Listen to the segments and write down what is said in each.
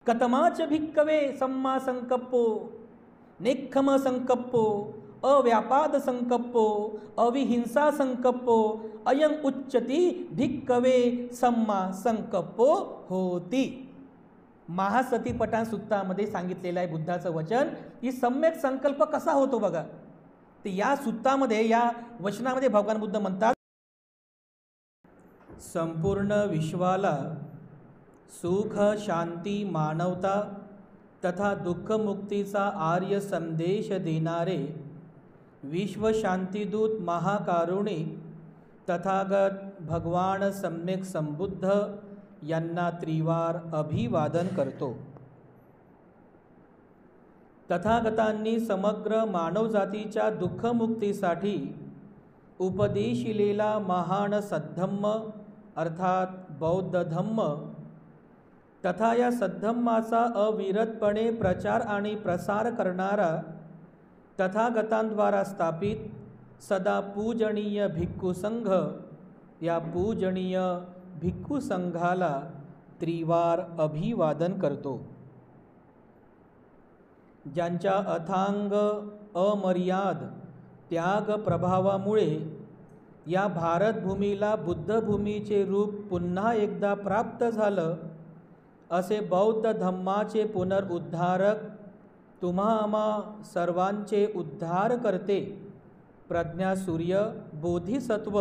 कतमाच भिक्कवे सम्मा संकप्पो नेक्खम संकप्पो अव्यापाद संकप्पो अविहिंसा संकप्पो अयं उच्चती भिक्कवे सम्मा संकप्पो होती. महासतीपटान सुत्तामध्ये सांगितलेलं आहे बुद्धाचं वचन की सम्यक संकल्प कसा होतो बघा. तर या सुत्तामध्ये या वचनामध्ये भगवान बुद्ध म्हणतात, संपूर्ण विश्वाला सुख शांती मानवता तथा दुःखमुक्तीचा आर्य संदेश देणारे विश्व शांतिदूत महाकारुणिक तथागत भगवान सम्यक संबुद्ध यांना त्रिवार अभिवादन करतो. तथागतांनी समग्र मानवजातीच्या दुःखमुक्तीसाठी उपदेशिलेला महान सद्धम्म अर्थात बौद्ध धम्म तथा या सद्धम्माचा अविरतपणे प्रचार आणि प्रसार करणारा तथागतांद्वारा स्थापित सदा पूजनीय भिक्खू संघ, या पूजनीय भिक्खू संघाला त्रिवार अभिवादन करतो. ज्यांच्या अथांग अमर्याद त्याग प्रभावामुळे या भारतभूमीला बुद्धभूमीचे रूप पुन्हा एकदा प्राप्त झालं, असे बौद्ध धम्माचे पुनरुद्धारक तुम्हा आम्हा सर्वांचे उद्धार करते प्रज्ञासूर्य बोधिसत्व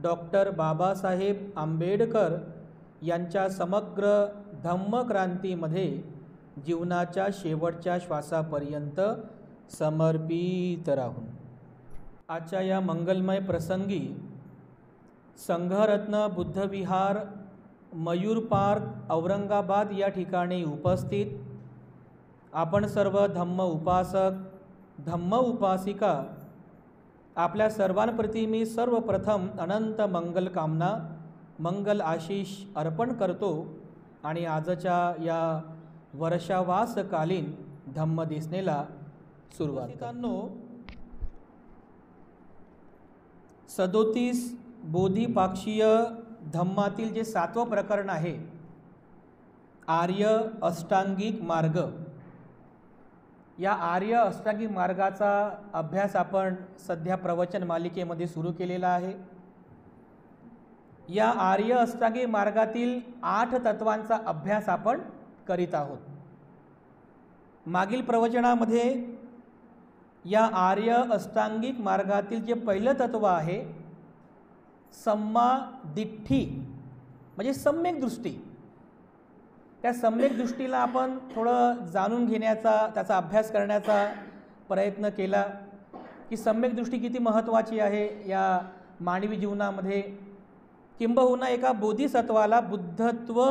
डॉक्टर बाबासाहेब आंबेडकर यांच्या समग्र धम्मक्रांतीमध्ये जीवनाच्या शेवटच्या श्वासापर्यंत समर्पित राहून. आजच्या या मंगलमय प्रसंगी संघरत्न बुद्धविहार मयूर पार्क औरंगाबाद या ठिकाणी उपस्थित आपण सर्व धम्म उपासक धम्म उपासिका आपल्या सर्वांप्रती मी सर्वप्रथम अनंत मंगल कामना मंगल आशीष अर्पण करतो आणि आजच्या या वर्षावासकालीन धम्मदेसनेला सुरुवात करतो. 37 बोधिपाक्षीय धम्मातील जे 7वं प्रकरण आहे आर्य अष्टांगिक मार्ग, या आर्य अष्टांगिक मार्गाचा अभ्यास आपण सध्या प्रवचन मालिकेमध्ये सुरू केलेला आहे. या आर्य अष्टांगिक मार्गातील 8 तत्वांचा अभ्यास आपण करीत आहोत. मागील प्रवचनामध्ये या आर्य अष्टांगिक मार्गातील जे पहिलं तत्व आहे सम्मा दिठ्ठी म्हणजे सम्यक दृष्टी, त्या सम्यक दृष्टीला आपण थोडं जाणून घेण्याचा त्याचा अभ्यास करण्याचा प्रयत्न केला की सम्यक दृष्टी किती महत्त्वाची आहे या मानवी जीवनामध्ये, किंबहुना एका बोधिसत्वाला बुद्धत्व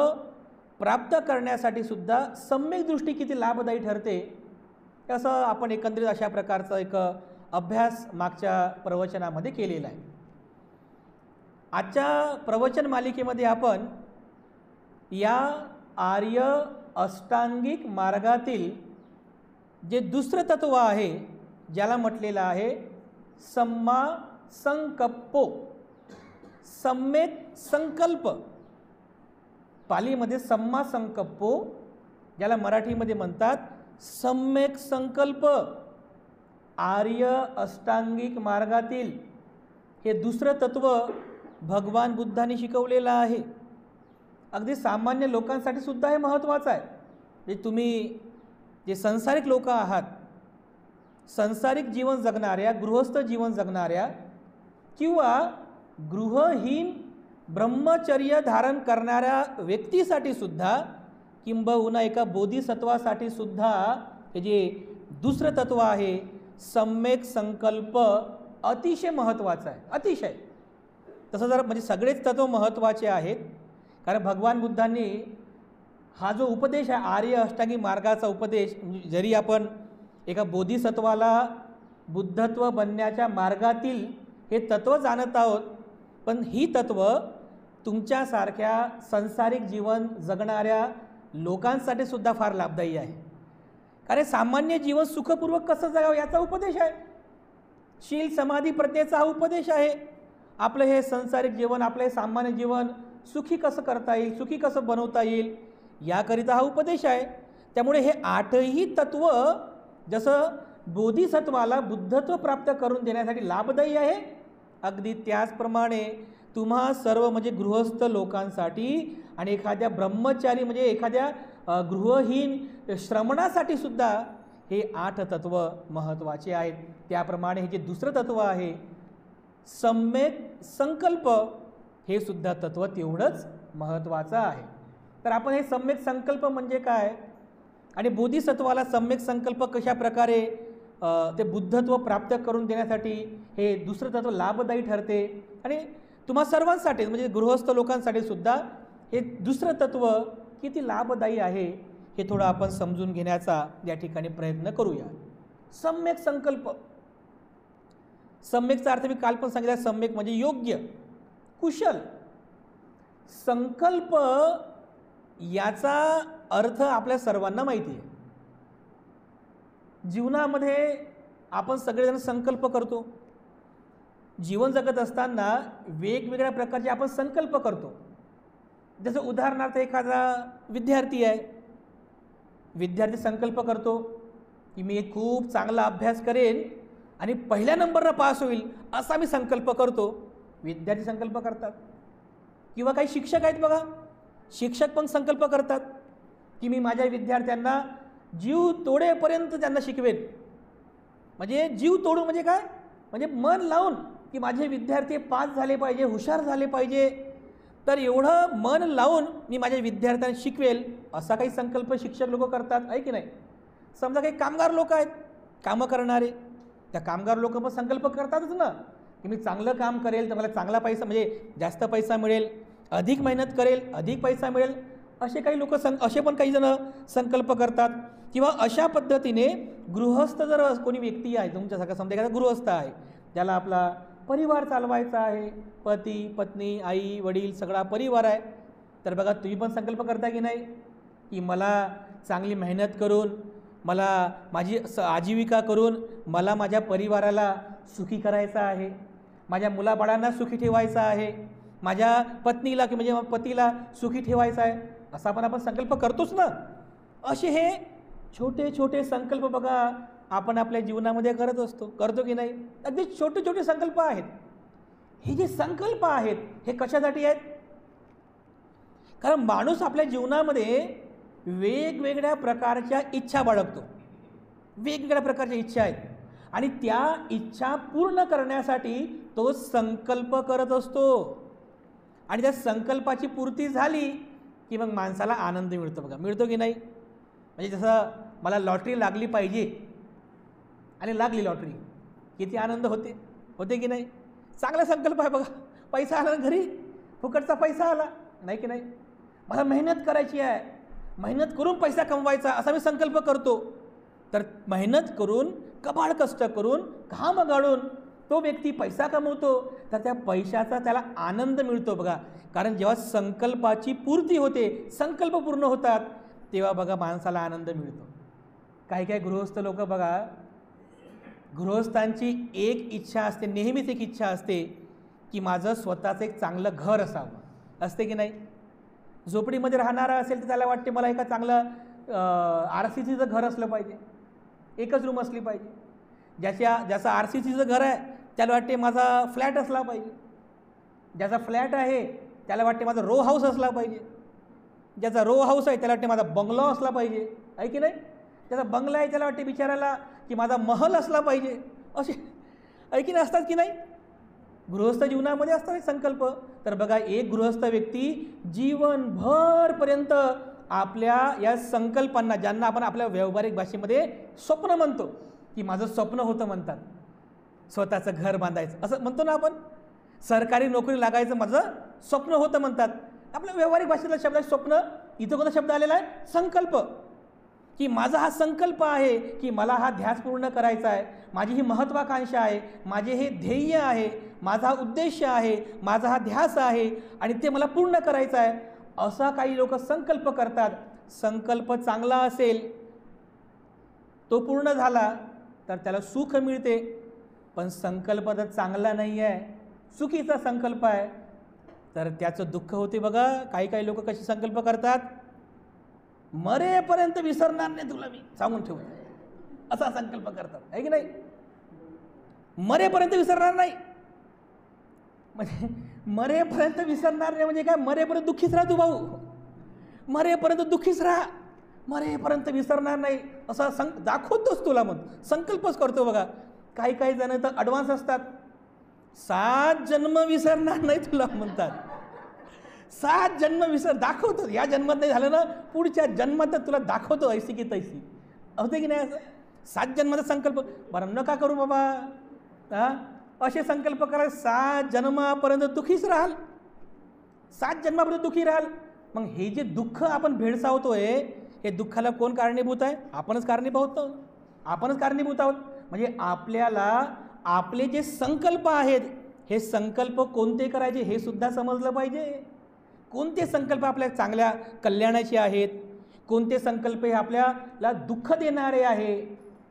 प्राप्त करण्यासाठी सुद्धा सम्यक दृष्टी किती लाभदायी ठरते, असं आपण एकंदरीत अशा प्रकारचा एक अभ्यास मागच्या प्रवचनामध्ये केलेला आहे. आजच्या प्रवचन मालिकेमध्ये आपण या आर्य अष्टांगिक मार्गातील जे दुसरं तत्व आहे ज्याला म्हटलेलं आहे सम्मा संकप्पो, सम्यक संकल्प, पालीमध्ये सम्मा संकप्पो ज्याला मराठीमध्ये म्हणतात सम्यक संकल्प. आर्य अष्टांगिक मार्गातील हे दुसरं तत्व भगवान बुद्धांनी शिकवलेलं आहे. अगदी सामान्य लोकांसाठी सुद्धा हे महत्त्वाचं आहे. म्हणजे तुम्ही जे संसारिक लोक आहात, संसारिक जीवन जगणाऱ्या, गृहस्थ जीवन जगणाऱ्या किंवा गृहहीन ब्रह्मचर्य धारण करणाऱ्या व्यक्तीसाठी सुद्धा किंबहुना एका बोधिसत्वासाठी सुद्धा हे जे दुसरं तत्व आहे सम्यक संकल्प अतिशय महत्त्वाचं आहे. अतिशय तसं जर म्हणजे सगळेच तत्व महत्त्वाचे आहेत, कारण भगवान बुद्धांनी हा जो उपदेश आहे आर्य अष्टांगिक मार्गाचा उपदेश, जरी आपण एका बोधिसत्वाला बुद्धत्व बनण्याच्या मार्गातील हे तत्व जाणत आहोत, पण ही तत्व तुमच्यासारख्या संसारिक जीवन जगणाऱ्या लोकांसाठी सुद्धा फार लाभदायी आहे. कारण सामान्य जीवन सुखपूर्वक कसं जगावं याचा उपदेश आहे. शील समाधी प्रज्ञेचा हा उपदेश आहे. आपलं हे संसारिक जीवन, आपलं हे सामान्य जीवन सुखी कसं करता येईल, सुखी कसं बनवता येईल याकरिता हा उपदेश आहे. त्यामुळे हे 8ही तत्व जसं बोधिसत्वाला बुद्धत्व प्राप्त करून देण्यासाठी लाभदायी आहे, अगदी त्याचप्रमाणे तुम्हा सर्व म्हणजे गृहस्थ लोकांसाठी आणि एखाद्या ब्रह्मचारी म्हणजे एखाद्या गृहहीन श्रमणासाठी सुद्धा हे 8 तत्व महत्त्वाचे आहेत. त्याप्रमाणे हे जे दुसरं तत्व आहे सम्यक संकल्प, हे सुद्धा तत्व तेवढंच महत्त्वाचं आहे. तर आपण हे सम्यक संकल्प म्हणजे काय आणि बोधिसत्वाला सम्यक संकल्प कशा प्रकारे ते बुद्धत्व प्राप्त करून देण्यासाठी हे दुसरं तत्व लाभदायी ठरते आणि तुम्हा सर्वांसाठी म्हणजे गृहस्थ लोकांसाठी सुद्धा हे दुसरं तत्व किती लाभदायी आहे हे थोडं आपण समजून घेण्याचा या ठिकाणी प्रयत्न करूया. सम्यक संकल्प, सम्यकचा अर्थ मी काल पण सांगितला, सम्यक म्हणजे योग्य, कुशल. संकल्प याचा अर्थ आपल्या सर्वांना माहिती आहे. जीवनामध्ये आपण सगळेजण संकल्प करतो. जीवन जगत असताना वेगवेगळ्या प्रकारचे आपण संकल्प करतो. जसं उदाहरणार्थ एखादा विद्यार्थी आहे, विद्यार्थी संकल्प करतो की मी एक खूप चांगला अभ्यास करेन आणि पहिल्या नंबरनं पास होईल असा मी संकल्प करतो. विद्यार्थी संकल्प करतात. किंवा काही शिक्षक आहेत बघा, शिक्षक पण संकल्प करतात की मी माझ्या विद्यार्थ्यांना जीव तोडेपर्यंत त्यांना शिकवेन. म्हणजे जीव तोडून म्हणजे काय, म्हणजे मन लावून की माझे विद्यार्थी पास झाले पाहिजे, हुशार झाले पाहिजे, तर एवढं मन लावून मी माझ्या विद्यार्थ्यांना शिकवेल असा काही संकल्प शिक्षक लोक करतात, आहे की नाही. समजा काही कामगार लोक आहेत, कामं करणारे, त्या कामगार लोक पण संकल्प करतातच ना की मी चांगलं काम करेल तर मला चांगला पैसा म्हणजे जास्त पैसा मिळेल, अधिक मेहनत करेल अधिक पैसा मिळेल, असे काही लोक असे पण काही जण संकल्प करतात. किंवा अशा पद्धतीने गृहस्थ जर कोणी व्यक्ती आहे तुमच्यासारखा, समजा एखादा गृहस्थ आहे ज्याला आपला परिवार चालवायचा आहे, पती पत्नी आई वडील सगळा परिवार आहे, तर बघा तुम्ही पण संकल्प करता की नाही की मला चांगली मेहनत करून, मला माझी आजीविका करून मला माझ्या परिवाराला सुखी करायचं आहे, माझ्या मुलाबाळांना सुखी ठेवायचं आहे, माझ्या पत्नीला की म्हणजे पतीला सुखी ठेवायचं आहे, असा पण आपण संकल्प करतोच ना. असे हे छोटे छोटे संकल्प बघा आपण आपल्या जीवनामध्ये करत असतो, करतो की नाही. अगदी छोटे छोटे संकल्प आहेत. हे जे संकल्प आहेत हे कशासाठी आहेत, कारण माणूस आपल्या जीवनामध्ये वेगवेगळ्या प्रकारच्या इच्छा बाळगतो, वेगवेगळ्या प्रकारच्या इच्छा आहेत आणि त्या इच्छा पूर्ण करण्यासाठी तो संकल्प करत असतो आणि त्या संकल्पाची पूर्ती झाली की मग माणसाला आनंद मिळतो. बघा मिळतो की नाही. म्हणजे जसं मला लॉटरी लागली पाहिजे आणि लागली लॉटरी, किती आनंद होते की नाही. चांगला संकल्प आहे बघा. पैसा आला घरी, फुकटचा पैसा आला, नाही की नाही. मला मेहनत करायची आहे, मेहनत करून पैसा कमवायचा असा मी संकल्प करतो, तर मेहनत करून कबाड कष्ट करून घाम गाळून तो व्यक्ती पैसा कमवतो, तर त्या पैशाचा त्याला आनंद मिळतो बघा. कारण जेव्हा संकल्पाची पूर्ती होते, संकल्प पूर्ण होतात, तेव्हा बघा माणसाला आनंद मिळतो. काही काही गृहस्थ लोक बघा, गृहस्थांची एक इच्छा असते, नेहमीच एक इच्छा असते की माझं स्वतःचं एक चांगलं घर असावं, असते की नाही. झोपडीमध्ये राहणारा असेल तर त्याला वाटते मला एका चांगलं RCCचं घर असलं पाहिजे, एकच रूम असली पाहिजे. ज्याचं RCCचं घर आहे त्याला वाटते माझा फ्लॅट असला पाहिजे, ज्याचा फ्लॅट आहे त्याला वाटते माझा रो हाऊस असला पाहिजे, ज्याचा रो हाऊस आहे त्याला वाटते माझा बंगलो असला पाहिजे, आहे की नाही. त्याचा बंगला आहे त्याला वाटते बिचाराला की माझा महल असला पाहिजे, असे आहे की नाही, असतात की नाही. गृहस्थ जीवनामध्ये असतात संकल्प. तर बघा एक गृहस्थ व्यक्ती जीवनभरपर्यंत आपल्या या संकल्पांना, ज्यांना आपण आपल्या व्यावहारिक भाषेमध्ये स्वप्न म्हणतो की माझं स्वप्न होतं म्हणतात, स्वतःचं घर बांधायचं असं म्हणतो ना आपण, सरकारी नोकरी लागायचं माझं स्वप्न होतं म्हणतात. आपल्या व्यावहारिक भाषेतला शब्द आहे स्वप्न. इथं कोणता शब्द आलेला आहे, संकल्प. की माझा हा संकल्प आहे की मला हा ध्यास पूर्ण करायचा आहे, माझी ही महत्त्वाकांक्षा आहे, माझे हे ध्येय आहे, माझा हा उद्देश आहे, माझा हा ध्यास आहे आणि ते मला पूर्ण करायचं आहे, असा काही लोक संकल्प करतात. संकल्प चांगला असेल, तो पूर्ण झाला तर त्याला सुख मिळते. पण संकल्प जर चांगला नाही आहे, चुकीचा संकल्प आहे, तर त्याचं दुःख होते. बघा काही काही लोक कसे संकल्प करतात मरेपर्यंत विसरणार नाही तुला मी सांगून ठेवतो, असा संकल्प करतात आहे की नाही. मरेपर्यंत विसरणार नाही म्हणजे मरेपर्यंत विसरणार नाही म्हणजे काय, मरेपर्यंत दुःखीच राहा तू भाऊ, मरेपर्यंत दुःखीच राहा, मरेपर्यंत विसरणार नाही असा दाखवतोच तुला. मग संकल्पच करतो बघा. काही काही जण तर ॲडव्हान्स असतात, 7 जन्म विसरणार नाही तुला म्हणतात, 7 जन्म दाखवतो. या जन्मात नाही झालं ना, पुढच्या जन्मात तुला दाखवतो ऐसी की तैसी, होते की नाही असं. 7 जन्माचा संकल्प, बरं नका करू बाबा, असे संकल्प करा 7 जन्मापर्यंत दुःखीच राहाल, 7 जन्मापर्यंत दुःखी राहाल. मग हे जे दुःख आपण भेडसावतोय, हे दुःखाला कोण कारणीभूत आहे? आपणच कारणीभूत आहोत, आपणच कारणीभूत आहोत. म्हणजे आपल्याला आपले जे संकल्प आहेत, हे संकल्प कोणते करायचे हे सुद्धा समजलं पाहिजे. कोणते संकल्प आपल्या चांगल्या कल्याणाचे आहेत, कोणते संकल्प हे आपल्याला दुःख देणारे आहे,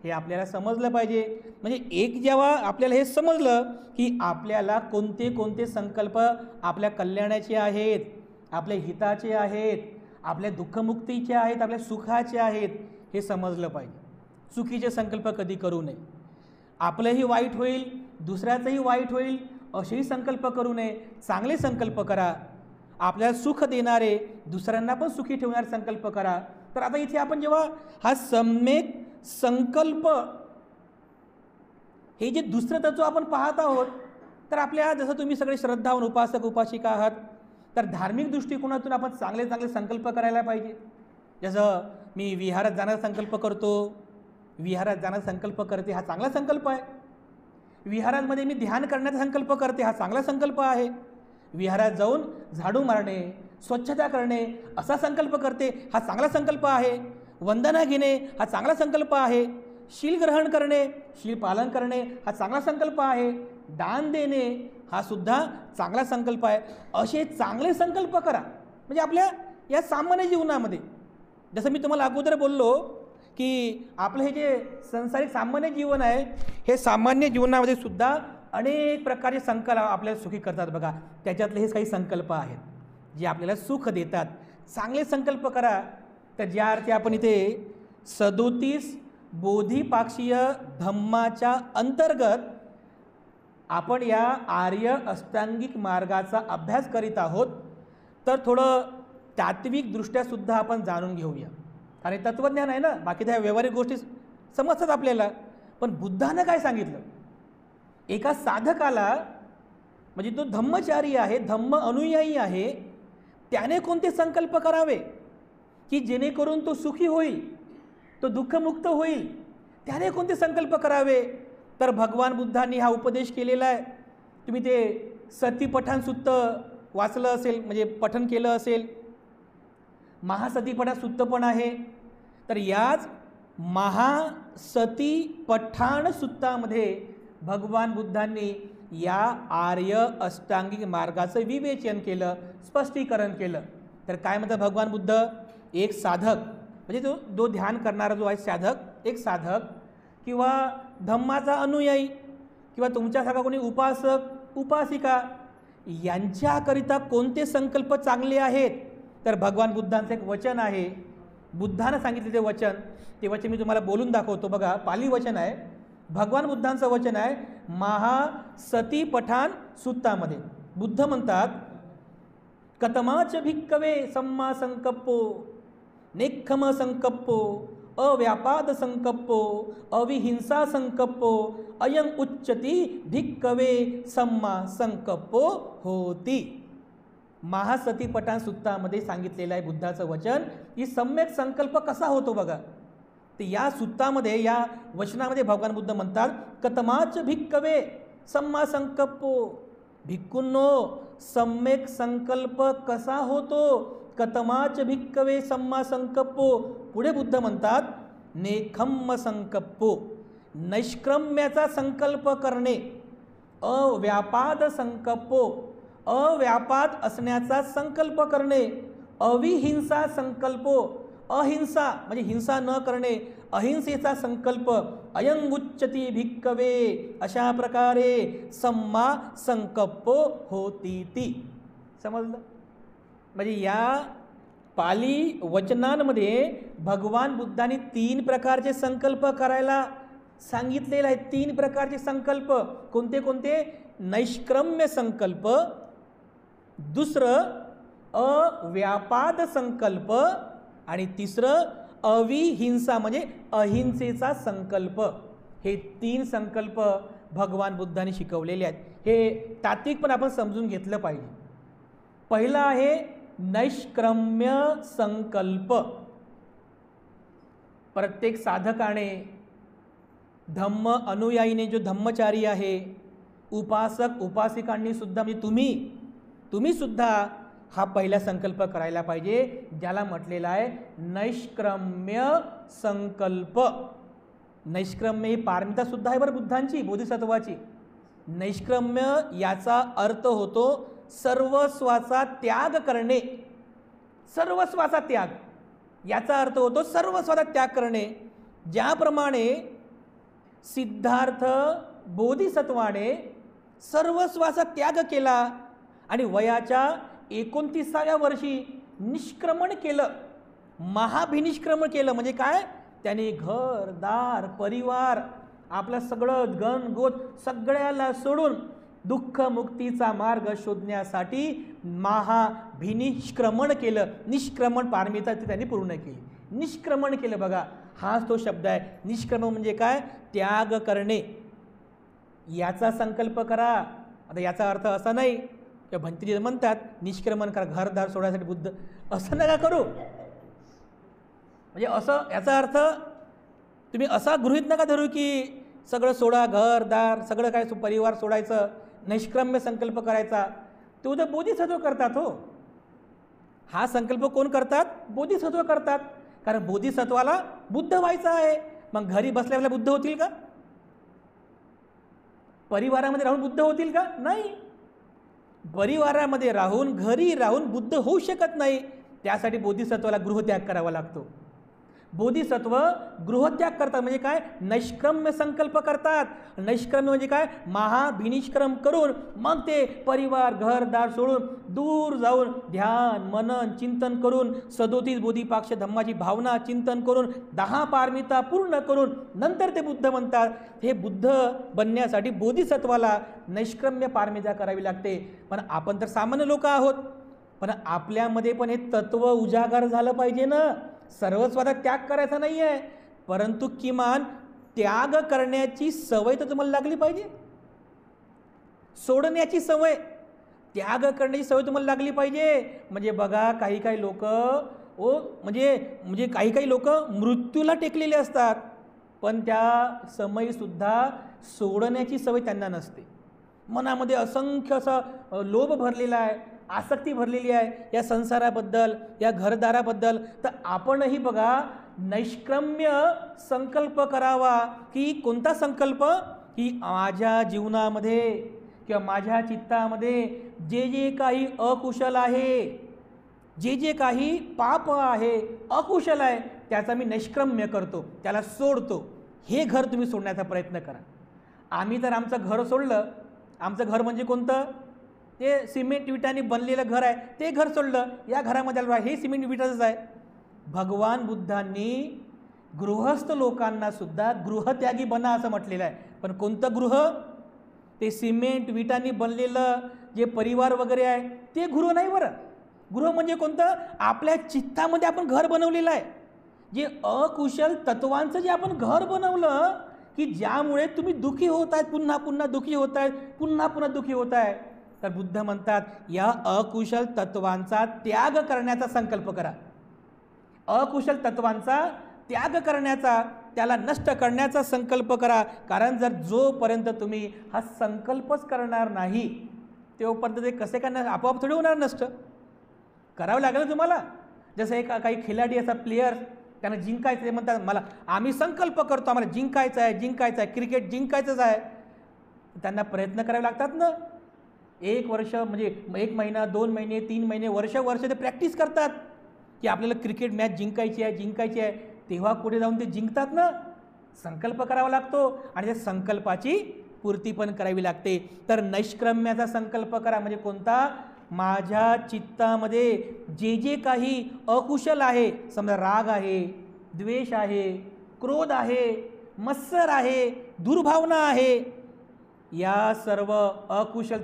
हे आपल्याला समजलं पाहिजे. म्हणजे एक जेव्हा आपल्याला हे समजलं की आपल्याला कोणते कोणते संकल्प आपल्या कल्याणाचे आहेत, आपल्या हिताचे आहेत, आपल्या दुःखमुक्तीचे आहेत, आपल्या सुखाचे आहेत, हे समजलं पाहिजे. चुकीचे संकल्प कधी करू नये. आपलंही वाईट होईल, दुसऱ्याचंही वाईट होईल असेही संकल्प करू नये. चांगले संकल्प करा, आपल्याला सुख देणारे, दुसऱ्यांना पण सुखी ठेवणारे संकल्प करा. तर आता इथे आपण जेव्हा हा सम्यक संकल्प हे जे दुसरं तत्व आपण पाहत आहोत, तर आपल्या जसं तुम्ही सगळे श्रद्धावान उपासक उपासिका आहात, तर धार्मिक दृष्टिकोनातून आपण चांगले चांगले संकल्प करायला पाहिजे. जसं मी विहारात जाण्याचा संकल्प करतो, विहारात जाण्याचा संकल्प करते, हा चांगला संकल्प आहे. विहारांमध्ये मी ध्यान करण्याचा संकल्प करते, हा चांगला संकल्प आहे. विहारात जाऊन झाडू मारणे, स्वच्छता करणे असा संकल्प करते, हा चांगला संकल्प आहे. वंदना घेणे हा चांगला संकल्प आहे. शील ग्रहण करणे, शील पालन करणे हा चांगला संकल्प आहे. दान देणे हा सुद्धा चांगला संकल्प आहे. असे चांगले संकल्प करा. म्हणजे आपल्या या सामान्य जीवनामध्ये, जसं मी तुम्हाला अगोदर बोललो की आपलं हे जे संसारिक सामान्य जीवन आहे, हे सामान्य जीवनामध्ये सुद्धा अनेक प्रकारचे संकल्प आपल्याला सुखी करतात बघा. त्याच्यातले हे काही संकल्प आहेत जे आपल्याला सुख देतात. चांगले संकल्प करा. तर ज्या अर्थी आपण इथे 37 बोधिपाक्षीय धम्माच्या अंतर्गत आपण या आर्य अष्टांगिक मार्गाचा अभ्यास करीत आहोत, तर थोडं तात्विकदृष्ट्या सुद्धा आपण जाणून घेऊया. कारण तत्त्वज्ञान आहे ना, बाकी त्या व्यावहारिक गोष्टी समजतात आपल्याला. पण बुद्धानं काय सांगितलं? एका साधकाला, म्हणजे तो धम्मचारी आहे, धम्म अनुयायी आहे, त्याने कोणते संकल्प करावे की जेणेकरून तो सुखी होईल, तो दुःखमुक्त होईल? त्याने कोणते संकल्प करावे? तर भगवान बुद्धांनी हा उपदेश केलेला आहे. तुम्ही ते सतीपठाण सुत्त वाचलं असेल, म्हणजे पठन केलं असेल. महासतीपठाण सुत्त पण आहे. तर याच महासतीपठाण सुत्तामध्ये भगवान बुद्धांनी या आर्य अष्टांगिक मार्गाचं विवेचन केलं, स्पष्टीकरण केलं. तर काय म्हणतात भगवान बुद्ध? एक साधक, म्हणजे जो ध्यान करणारा जो आहे साधक, एक साधक किंवा धम्माचा अनुयायी किंवा तुमच्यासारखा कोणी उपासक उपासिका, यांच्याकरिता कोणते संकल्प चांगले आहेत? तर भगवान बुद्धांचं एक वचन आहे. बुद्धानं सांगितले ते वचन मी तुम्हाला बोलून दाखवतो बघा. पाली वचन आहे, भगवान बुद्धांचं वचन आहे. महासतीपठाण सुत्तामध्ये बुद्ध म्हणतात, कतमाच भिक्कवे सम्मा संकप्पो नेक्खम संकप्पो अव्यापाद संकप्पो अविहिंसा संकप्पो अयं उच्चती भिक्कवे सम्मा संकप्पो होती. महासतीपठाण सुत्तामध्ये सांगितलेलं आहे बुद्धाचं वचन की सम्यक संकल्प कसा होतो बघा. तर या सुत्तामध्ये, या वचनामध्ये भगवान बुद्ध म्हणतात, कतमाच भिक्कवे सम्मा संकप्पो. भिक्खूंनो, सम्यक संकल्प कसा होतो? कतमाच भिक्कवे सम्मा संकप्पो. पुढे बुद्ध म्हणतात, नेखम्म संकप्पो, नैष्क्रम्याचा संकल्प करणे. अव्यापाद संकप्पो, अव्यापाद असण्याचा संकल्प करणे. अविहिंसा संकल्पो, अहिंसा म्हणजे हिंसा न करणे, अहिंसेचा संकल्प. अयंगुच्चती भिक्कवे, अशा प्रकारे सम्मा संकप्पो होती ती. समजलं? म्हणजे या पाली वचनांमध्ये भगवान बुद्धांनी 3 प्रकारचे संकल्प करायला सांगितलेले आहेत. 3 प्रकारचे संकल्प. कोणते कोणते? नैष्क्रम्य संकल्प, दुसरं अव्यापाद संकल्प आणि तिसरं अविहिंसा म्हणजे अहिंसेचा संकल्प. हे 3 संकल्प भगवान बुद्धांनी शिकवलेले आहेत. हे तात्विक पण आपण समजून घेतलं पाहिजे. पहिला आहे नैष्क्रम्य संकल्प. प्रत्येक साधकाने, धम्म अनुयायीने, जो धम्मचारी आहे, उपासक उपासिकांनी सुद्धा, म्हणजे तुम्ही सुद्धा हा पहिला संकल्प करायला पाहिजे, ज्याला म्हटलेला आहे नैष्क्रम्य संकल्प. नैष्क्रम्य ही पारमिता सुद्धा आहे बरं बुद्धांची, बोधिसत्वाची. नैष्क्रम्य याचा अर्थ होतो सर्वस्वाचा त्याग करणे. सर्वस्वाचा त्याग याचा अर्थ होतो सर्वस्वाचा त्याग करणे. ज्याप्रमाणे सिद्धार्थ बोधिसत्वाने सर्वस्वाचा त्याग केला आणि वयाच्या 29व्या वर्षी निष्क्रमण केलं, महाभिनिष्क्रमण केलं. म्हणजे काय? त्याने घर दार परिवार आपलं सगळं गणगोत सगळ्याला सोडून दुःख मुक्तीचा मार्ग शोधण्यासाठी महाभिनिष्क्रमण केलं. निष्क्रमण पारमिता ती त्यांनी पूर्ण केली. निष्क्रमण केलं. बघा, हाच तो शब्द आहे. निष्क्रमण म्हणजे काय? त्याग करणे. याचा संकल्प करा. आता याचा अर्थ असा नाही की भंतेजी म्हणतात निष्क्रमण करा, घरदार सोडायसाठी बुद्ध, असं नका करू. म्हणजे असं याचा अर्थ तुम्ही असा गृहीत नका धरू की सगळं सोडा, घरदार सगळं काय परिवार सोडायचं, नैष्क्रम्य संकल्प करायचा. ते उद्या बोधिसत्व करतात. हो, हा संकल्प कोण करतात? बोधिसत्व करतात. कारण बोधिसत्वाला बुद्ध व्हायचं आहे. मग घरी बसल्याला बुद्ध होतील का? परिवारामध्ये राहून बुद्ध होतील का? नाही. परिवारामध्ये राहून, घरी राहून बुद्ध होऊ शकत नाही. त्यासाठी बोधिसत्वाला गृहत्याग करावा लागतो. बोधिसत्व गृहत्याग करतात. म्हणजे काय? नैष्क्रम्य संकल्प करतात. नैष्क्रम्य म्हणजे काय? महाभिनिष्क्रम करून मग ते परिवार घरदार सोडून दूर जाऊन ध्यान मनन चिंतन करून 37 बोधिपाक्ष धम्माची भावना चिंतन करून 10 पारमिता पूर्ण करून नंतर ते बुद्ध बनतात. हे बुद्ध बनण्यासाठी बोधिसत्वाला नैष्क्रम्य पारमिता करावी लागते. पण आपण तर सामान्य लोक आहोत. पण आपल्यामध्ये पण हे तत्व उजागर झालं पाहिजे ना. सर्वस्वाचा त्याग करायचा नाही आहे, परंतु किमान त्याग करण्याची सवय तर तुम्हाला लागली पाहिजे. सोडण्याची सवय, त्याग करण्याची सवय तुम्हाला लागली पाहिजे. म्हणजे बघा, काही काही लोक म्हणजे काही लोक मृत्यूला टेकलेले असतात, पण त्या समयीसुद्धा सोडण्याची सवय त्यांना नसते. मनामध्ये असंख्य असा लोभ भरलेला आहे, आसक्ती भरलेली आहे या संसाराबद्दल, या घरदाराबद्दल. तर आपणही बघा नैष्क्रम्य संकल्प करावा. की कोणता संकल्प? की माझ्या जीवनामध्ये किंवा माझ्या चित्तामध्ये जे जे काही अकुशल आहे, जे जे काही पाप आहे, अकुशल आहे, त्याचा मी नैष्क्रम्य करतो, त्याला सोडतो. हे घर तुम्ही सोडण्याचा प्रयत्न करा. आम्ही तर आमचं घर सोडलं. आमचं घर म्हणजे कोणतं? ते सिमेंट विटाने बनलेलं घर आहे, ते घर सोडलं. या घरामध्ये हे सिमेंट विटाचंच आहे. भगवान बुद्धांनी गृहस्थ लोकांना सुद्धा गृहत्यागी बना असं म्हटलेलं आहे. पण कोणतं गृह? ते सिमेंट विटांनी बनलेलं जे परिवार वगैरे आहे ते गृह नाही बरं. गृह म्हणजे कोणतं? आपल्या चित्तामध्ये आपण घर बनवलेलं आहे. जे अकुशल तत्वांचं जे आपण घर बनवलं की ज्यामुळे तुम्ही दुःखी होत आहेत, पुन्हा पुन्हा दुःखी होत आहेत, पुन्हा पुन्हा दुःखी होत आहे. तर बुद्ध म्हणतात या अकुशल तत्वांचा त्याग करण्याचा संकल्प करा. अकुशल तत्वांचा त्याग करण्याचा, त्याला नष्ट करण्याचा संकल्प करा. कारण जर जोपर्यंत तुम्ही हा संकल्पच करणार नाही तोपर्यंत ते कसे करणार? आपोआप थोडी होणार नष्ट. करावं लागेल तुम्हाला. जसं एक काही खिलाडी असतात, प्लेयर्स, त्यांना जिंकायचं, ते म्हणतात मला आम्ही संकल्प करतो, आम्हाला जिंकायचं आहे, जिंकायचं आहे, क्रिकेट जिंकायचंच आहे. त्यांना प्रयत्न करावे लागतात ना. 1 वर्ष म्हणजे 1 महिना, 2 महिने, 3 महिने, वर्ष ते प्रॅक्टिस करतात की आपल्याला क्रिकेट मॅच जिंकायची आहे, जिंकायची आहे. तेव्हा पुढे जाऊन ते जिंकतात ना. संकल्प करावा लागतो आणि त्या संकल्पाची पूर्ती पण करावी लागते. तर नैष्क्रम्याचा संकल्प करा. म्हणजे कोणता? माझ्या चित्तामध्ये जे जे काही अकुशल आहे, समजा राग आहे, द्वेष आहे, क्रोध आहे, मत्सर आहे, दुर्भावना आहे, या सर्व अकुशल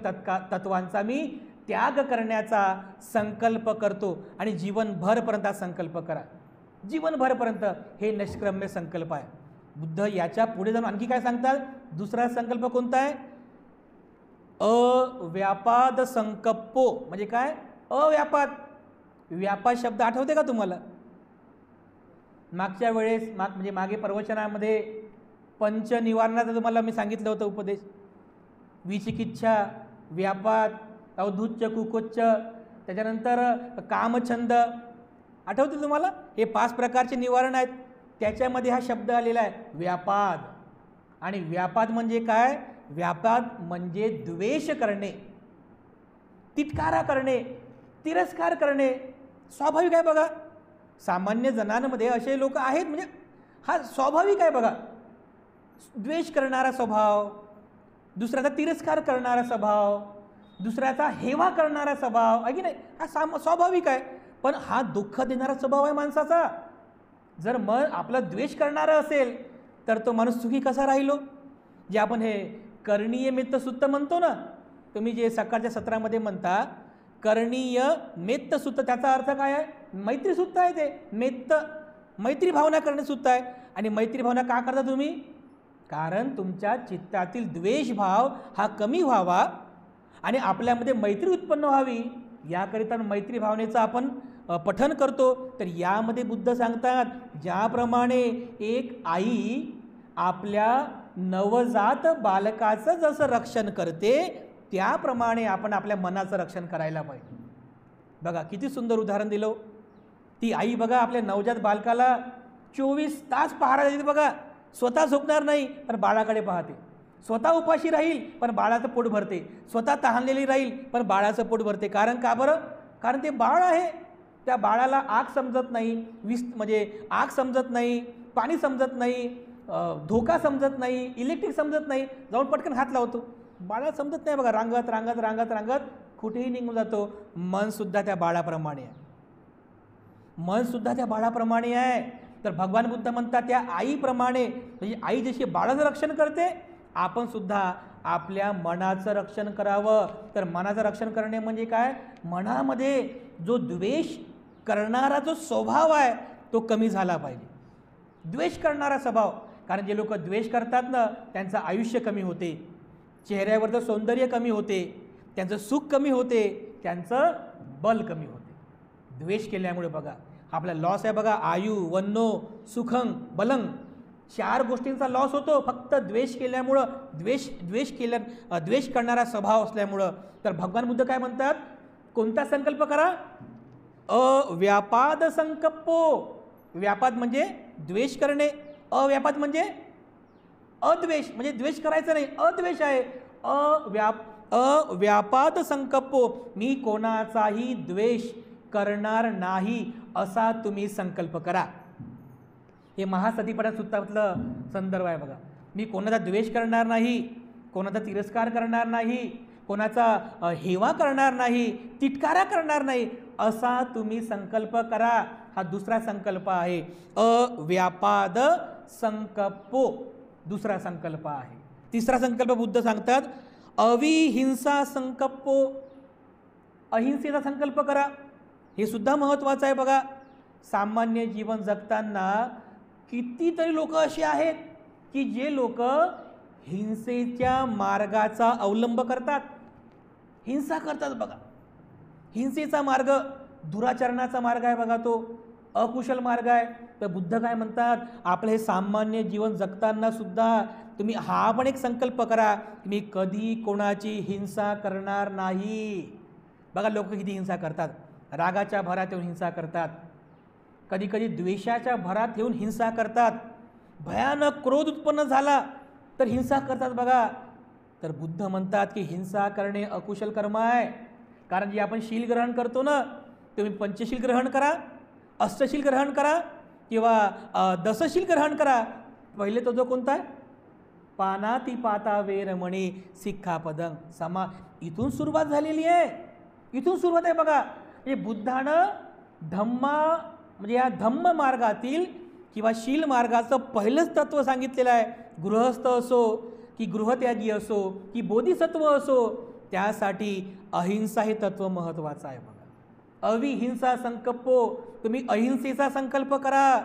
तत्वांचा मी त्याग करण्याचा संकल्प करतो. आणि जीवनभरपर्यंत हा संकल्प करा, जीवनभरपर्यंत. हे निष्क्रम्य संकल्प आहे. बुद्ध याच्या पुढे जाऊन आणखी काय सांगतात? दुसरा संकल्प कोणता आहे? अव्यापाद संकल्पो. म्हणजे काय? अव्यापाद. व्यापाद शब्द आठवते का तुम्हाला? मागच्या वेळेस म्हणजे मागे प्रवचनामध्ये पंचनिवारणाचा तुम्हाला मी सांगितलं होतं उपदेश. विचिकिच्छा, व्यापाद, औद्धुच्य, कुकोच्च, त्याच्यानंतर कामछंद. आठवते तुम्हाला? हे 5 प्रकारचे निवारण आहेत. त्याच्यामध्ये हा शब्द आलेला आहे व्यापाद. आणि व्यापाद म्हणजे काय? व्यापाद म्हणजे द्वेष करणे, तिटकारा करणे, तिरस्कार करणे. स्वाभाविक आहे बघा. सामान्य जणांमध्ये असे लोक आहेत, म्हणजे हा स्वाभाविक आहे बघा. द्वेष करणारा स्वभाव, दुसऱ्याचा तिरस्कार करणारा स्वभाव, दुसऱ्याचा हेवा करणारा स्वभाव आहे की नाही? हा स्वाभाविक आहे. पण हा दुःख देणारा स्वभाव आहे माणसाचा. जर मन आपला द्वेष करणारा असेल तर तो माणूस सुखी कसा राहिलो? जे आपण हे करणीय मेत्त सुत्त म्हणतो ना, तुम्ही जे सकाळच्या सत्रामध्ये म्हणता करणीय मेत्त सुत्त, त्याचा अर्थ काय आहे? मैत्री सुत्त आहे ते. मेत्त मैत्री भावना करणे सुत्त आहे. आणि मैत्री भावना का करता तुम्ही? कारण तुमच्या चित्तातील द्वेषभाव हा कमी व्हावा आणि आपल्यामध्ये मैत्री उत्पन्न व्हावी, याकरिता मैत्री भावनेचं आपण पठन करतो. तर यामध्ये बुद्ध सांगतात, ज्याप्रमाणे एक आई आपल्या नवजात बालकाचं जसं रक्षण करते, त्याप्रमाणे आपण आपल्या मनाचं रक्षण करायला पाहिजे. बघा किती सुंदर उदाहरण दिलं. ती आई बघा आपल्या नवजात बालकाला 24 तास पहारा देते बघा. स्वतः झोपणार नाही पण बाळाकडे पाहते. स्वतः उपाशी राहील पण बाळाचं पोट भरते. स्वतः तहानलेली राहील पण बाळाचं पोट भरते. कारण का बरं? कारण ते बाळ आहे. त्या बाळाला आग समजत नाही, म्हणजे आग समजत नाही, पाणी समजत नाही, धोका समजत नाही, इलेक्ट्रिक समजत नाही, जाऊन पटकन हात लावतो. बाळाला समजत नाही बघा. रांगत रांगत रांगत रांगत कुठेही निघून जातो. मनसुद्धा त्या बाळाप्रमाणे आहे. मनसुद्धा त्या बाळाप्रमाणे आहे. तर भगवान बुद्ध म्हणतात त्या आईप्रमाणे, म्हणजे आई जशी बाळाचं रक्षण करते, आपण सुद्धा आपल्या मनाचं रक्षण करावं. तर मनाचं रक्षण करणे म्हणजे काय? मनामध्ये जो द्वेष करणारा जो स्वभाव आहे तो कमी झाला पाहिजे. द्वेष करणारा स्वभाव, कारण जे लोक द्वेष करतात ना त्यांचं आयुष्य कमी होते, चेहऱ्यावरचं सौंदर्य कमी होते, त्यांचं सुख कमी होते, त्यांचं बल कमी होते. द्वेष केल्यामुळे बघा आपला लॉस आहे बघा. आयु, वन्नो, सुखं, बलं, 4 गोष्टींचा लॉस होतो फक्त द्वेष केल्यामुळं. द्वेष करणारा स्वभाव असल्यामुळं. तर भगवान बुद्ध काय म्हणतात? कोणता संकल्प करा? अव्यापाद संकल्पो. व्यापाद म्हणजे द्वेष करणे, अव्यापाद म्हणजे अद्वेष, म्हणजे द्वेष करायचं नाही, अद्वेष आहे. अव्यापाद संकल्पो, मी कोणाचाही द्वेष करणार नाही असा तुम्ही संकल्प करा. हे महासतीपणा सूत्रातलं संदर्भ आहे बघा. मी कोणाचा द्वेष करणार नाही, कोणाचा तिरस्कार करणार नाही, कोणाचा हेवा करणार नाही, तिटकारा करणार नाही असा तुम्ही संकल्प करा. हा दुसरा संकल्प आहे. अव्यापाद संकल्पो दुसरा संकल्प आहे. तिसरा संकल्प बुद्ध सांगतात अविहिंसा संकल्पो. अहिंसेचा संकल्प करा. हे सुद्धा महत्त्वाचं आहे बघा. सामान्य जीवन जगताना कितीतरी लोक असे आहेत की जे लोक हिंसेच्या मार्गाचा अवलंब करतात, हिंसा करतात बघा. हिंसेचा मार्ग दुराचरणाचा मार्ग आहे बघा, तो अकुशल मार्ग आहे. तर बुद्ध काय म्हणतात? आपलं हे सामान्य जीवन जगताना सुद्धा तुम्ही हा पण एक संकल्प करा, मी कधी कोणाची हिंसा करणार नाही. बघा लोक किती हिंसा करतात. रागाच्या भरात येऊन हिंसा करतात, कधी कधी द्वेषाच्या भरात येऊन हिंसा करतात, भयानक क्रोध उत्पन्न झाला तर हिंसा करतात बघा. तर बुद्ध म्हणतात की हिंसा करणे अकुशल कर्म आहे. कारण जे आपण शील ग्रहण करतो ना, तुम्ही पंचशील ग्रहण करा, अष्टशील ग्रहण करा किंवा दशशील ग्रहण करा. पहिले तो जो कोणता आहे? पानाती पाता वेरमणी सिक्खापदं समा. इथून सुरुवात झालेली आहे. इथून सुरुवात आहे बघा. हे बुद्धानं धम्मा म्हणजे या धम्म मार्गातील किंवा शील मार्गाचं पहिलंच तत्व सांगितलेलं आहे. गृहस्थ असो की गृहत्यागी असो की बोधिसत्व असो, त्यासाठी अहिंसा हे तत्व महत्त्वाचं आहे बघा. अविहिंसा संकल्पो, तुम्ही अहिंसेचा संकल्प करा